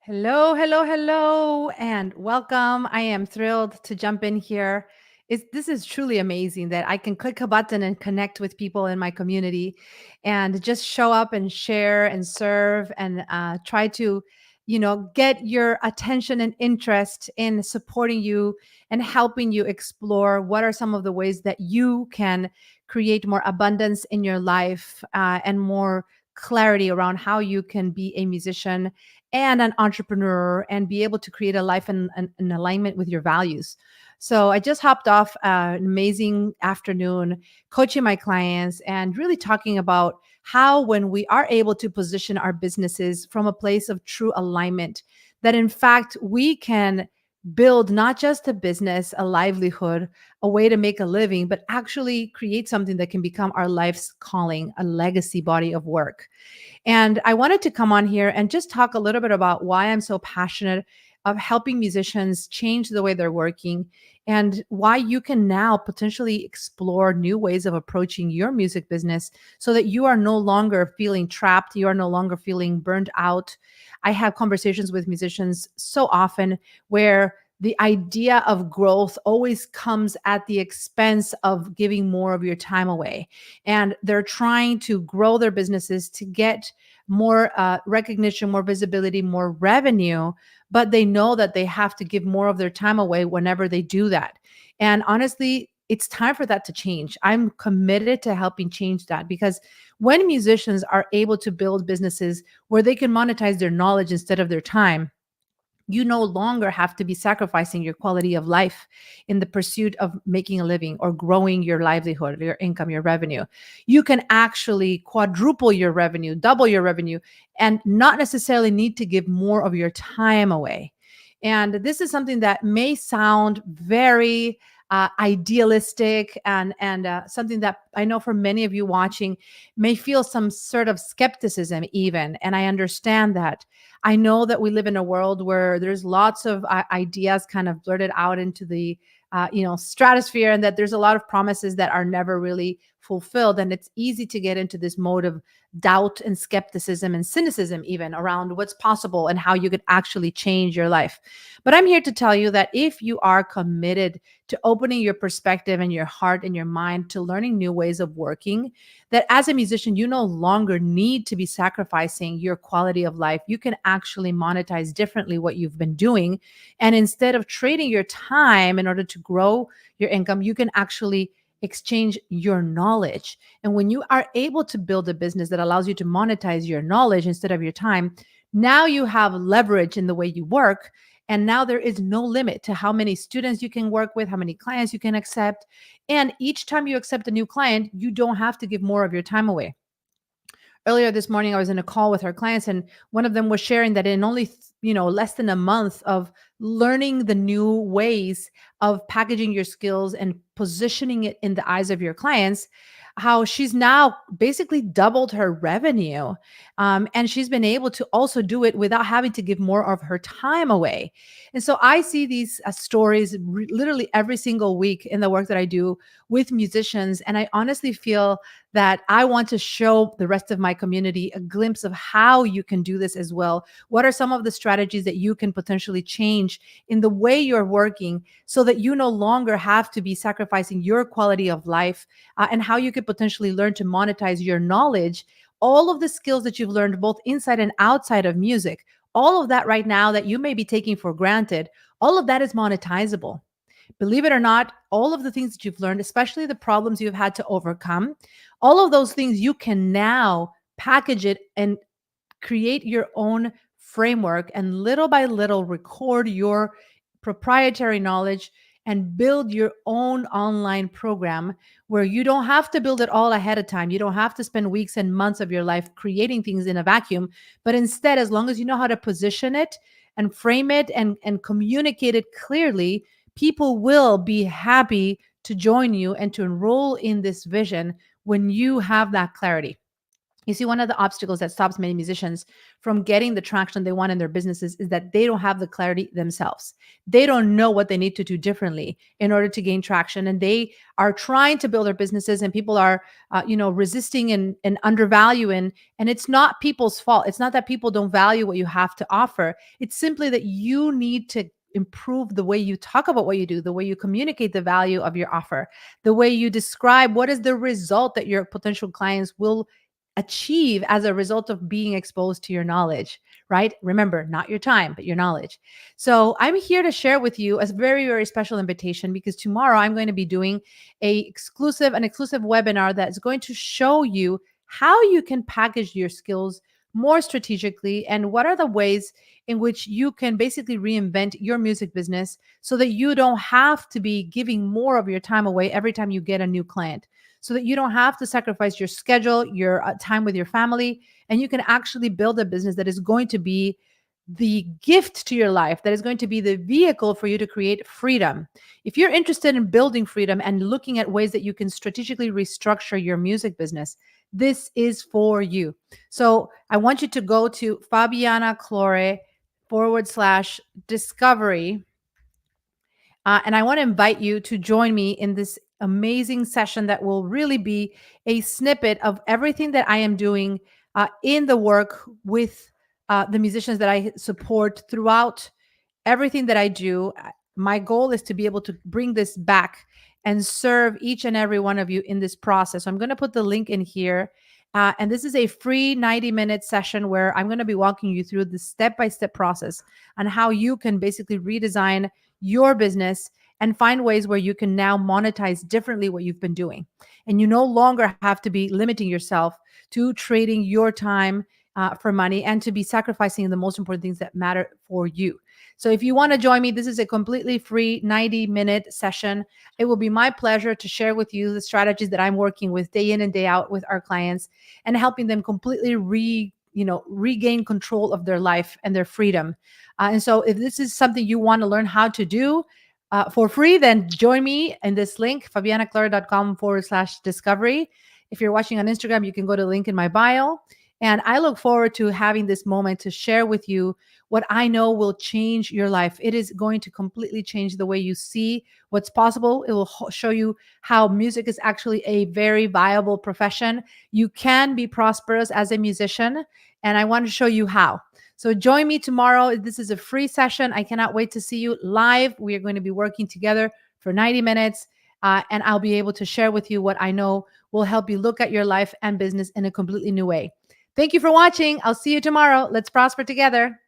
Hello, hello, hello, and welcome. I am thrilled to jump in here. This is truly amazing that I can click a button and connect with people in my community and just show up and share and serve and try to, get your attention and interest in supporting you and helping you explore what are some of the ways that you can create more abundance in your life and more clarity around how you can be a musician and an entrepreneur and be able to create a life in alignment with your values. So I just hopped off an amazing afternoon coaching my clients and really talking about how when we are able to position our businesses from a place of true alignment, that in fact we can build not just a business, a livelihood, a way to make a living, but actually create something that can become our life's calling, a legacy body of work. And I wanted to come on here and just talk a little bit about why I'm so passionate of helping musicians change the way they're working and why you can now potentially explore new ways of approaching your music business so that you are no longer feeling trapped, you are no longer feeling burned out. I have conversations with musicians so often where the idea of growth always comes at the expense of giving more of your time away. And they're trying to grow their businesses to get more recognition, more visibility, more revenue, but they know that they have to give more of their time away whenever they do that. And honestly, it's time for that to change. I'm committed to helping change that because when musicians are able to build businesses where they can monetize their knowledge instead of their time, you no longer have to be sacrificing your quality of life in the pursuit of making a living or growing your livelihood, your income, your revenue. You can actually quadruple your revenue, double your revenue, and not necessarily need to give more of your time away. And this is something that may sound very idealistic and something that I know for many of you watching may feel some sort of skepticism even. And I understand that. I know that we live in a world where there's lots of ideas kind of blurted out into the stratosphere, and that there's a lot of promises that are never really fulfilled. And it's easy to get into this mode of doubt and skepticism and cynicism even around what's possible and how you could actually change your life. But I'm here to tell you that if you are committed to opening your perspective and your heart and your mind to learning new ways of working, that as a musician, you no longer need to be sacrificing your quality of life. You can actually monetize differently what you've been doing. And instead of trading your time in order to grow your income, you can actually exchange your knowledge. And when you are able to build a business that allows you to monetize your knowledge instead of your time, now you have leverage in the way you work. And now there is no limit to how many students you can work with, how many clients you can accept. And each time you accept a new client, you don't have to give more of your time away. Earlier this morning, I was in a call with our clients, and one of them was sharing that in only less than a month of learning the new ways of packaging your skills and positioning it in the eyes of your clients, how she's now basically doubled her revenue, and she's been able to also do it without having to give more of her time away. And so I see these stories literally every single week in the work that I do with musicians, and I honestly feel that I want to show the rest of my community a glimpse of how you can do this as well. What are some of the strategies that you can potentially change in the way you're working so that you no longer have to be sacrificing your quality of life, and how you could potentially learn to monetize your knowledge, all of the skills that you've learned both inside and outside of music, all of that right now that you may be taking for granted, all of that is monetizable. Believe it or not, all of the things that you've learned, especially the problems you've had to overcome, all of those things you can now package it and create your own framework and little by little record your proprietary knowledge and build your own online program where you don't have to build it all ahead of time. You don't have to spend weeks and months of your life creating things in a vacuum, but instead, as long as you know how to position it and frame it and communicate it clearly, people will be happy to join you and to enroll in this vision when you have that clarity. You see, one of the obstacles that stops many musicians from getting the traction they want in their businesses is that they don't have the clarity themselves. They don't know what they need to do differently in order to gain traction, and they are trying to build their businesses, and people are, resisting and undervaluing. And it's not people's fault. It's not that people don't value what you have to offer. It's simply that you need to improve the way you talk about what you do, the way you communicate the value of your offer, the way you describe what is the result that your potential clients will achieve as a result of being exposed to your knowledge, right? Remember, not your time, but your knowledge. So I'm here to share with you a very, very special invitation, because tomorrow I'm going to be doing an exclusive webinar that's going to show you how you can package your skills more strategically, and what are the ways in which you can basically reinvent your music business so that you don't have to be giving more of your time away every time you get a new client, so that you don't have to sacrifice your schedule, your time with your family, and you can actually build a business that is going to be the gift to your life, that is going to be the vehicle for you to create freedom. If you're interested in building freedom and looking at ways that you can strategically restructure your music business, this is for you. So I want you to go to Fabiana Claure /discovery. And I want to invite you to join me in this amazing session that will really be a snippet of everything that I am doing in the work with the musicians that I support throughout everything that I do. My goal is to be able to bring this back and serve each and every one of you in this process. So I'm going to put the link in here. And this is a free 90-minute session where I'm going to be walking you through the step-by-step process on how you can basically redesign your business and find ways where you can now monetize differently what you've been doing. And you no longer have to be limiting yourself to trading your time for money, and to be sacrificing the most important things that matter for you. So if you want to join me, this is a completely free 90-minute session. It will be my pleasure to share with you the strategies that I'm working with day in and day out with our clients, and helping them completely regain control of their life and their freedom. And so if this is something you want to learn how to do for free, then join me in this link, fabianaclaire.com /discovery. If you're watching on Instagram, you can go to the link in my bio. And I look forward to having this moment to share with you what I know will change your life. It is going to completely change the way you see what's possible. It will show you how music is actually a very viable profession. You can be prosperous as a musician, and I want to show you how. So join me tomorrow. This is a free session. I cannot wait to see you live. We are going to be working together for 90 minutes, and I'll be able to share with you what I know will help you look at your life and business in a completely new way. Thank you for watching. I'll see you tomorrow. Let's prosper together.